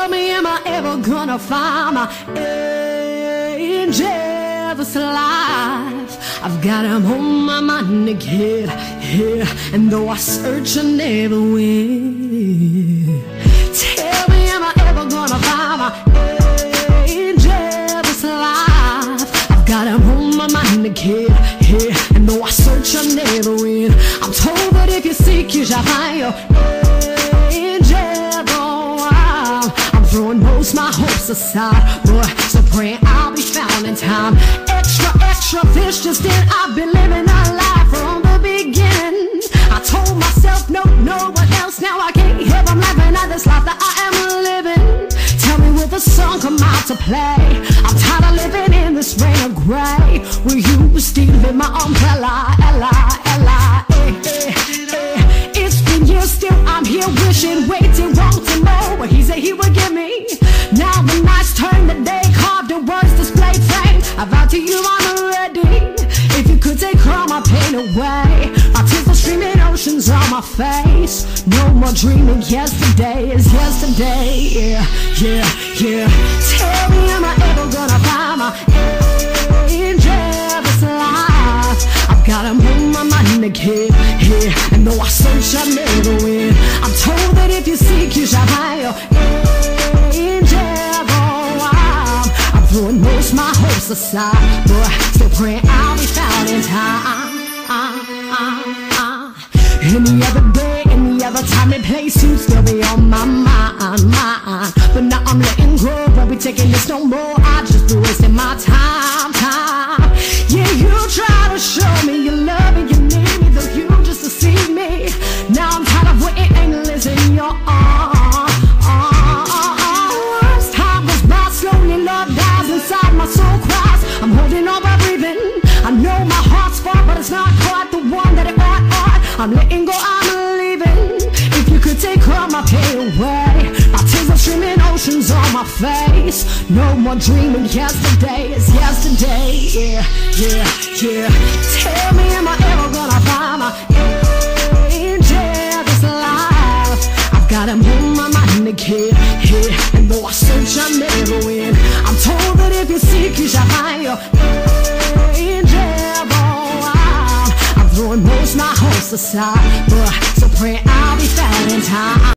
Tell me, am I ever gonna find my angel this life? I've got him on my mind again, yeah. And though I search, I never win. Tell me, am I ever gonna find my angel this life? I've got him on my mind again, yeah. And though I search, I never win. I'm told that if you seek, you shall find your angel. I'm throwing most my hopes aside, boy, so praying I'll be found in time. Extra fish, just in, I've been living a life from the beginning. I told myself no one else, now I can't help, I'm laughing at this life that I am living. Tell me, will the sun come out to play? I'm tired of living in this rain of gray. Will you still be my umbrella? It's been years, still I'm here wishing, waiting, wanting more, what he said he would give me. Now the nights turn the day, carved in words displayed fame. I vow to you I'm ready. If you could take all my pain away, my tears are streaming oceans on my face. No more dreaming, yesterday is yesterday. Yeah. Tell me, am I ever gonna find my angel this life? I've got him on my mind again, yeah. And though I search, I never win. I'm told that if you seek, you shall find your angel. I'm throwing most my hopes aside, boy, still praying I'll be found in time. Any other day, any other time and place, you'd still be on my mind. But now I'm letting go, won't be taking this no more. I just be wasting my time. Yeah, you try to show me you love me, you need me, though you just deceive me. Now I'm tired of waiting endless in your arms. Time goes by slowly, love dies inside, my soul cries. I'm holding on by breathing. I know my heart's far, but it's not quite the one that it ought. I'm letting go, I'm leaving. If you could take all my pain away, my tears are streaming oceans on my face. No more dreaming, yesterday is yesterday. Yeah. Tell me, am I ever gonna find my angel this life? I've got him on my mind again, yeah. And though I search, I never win. I'm told that if you seek, you shall find your angel. I'm throwing most my hopes aside, but so praying I'll be found in time.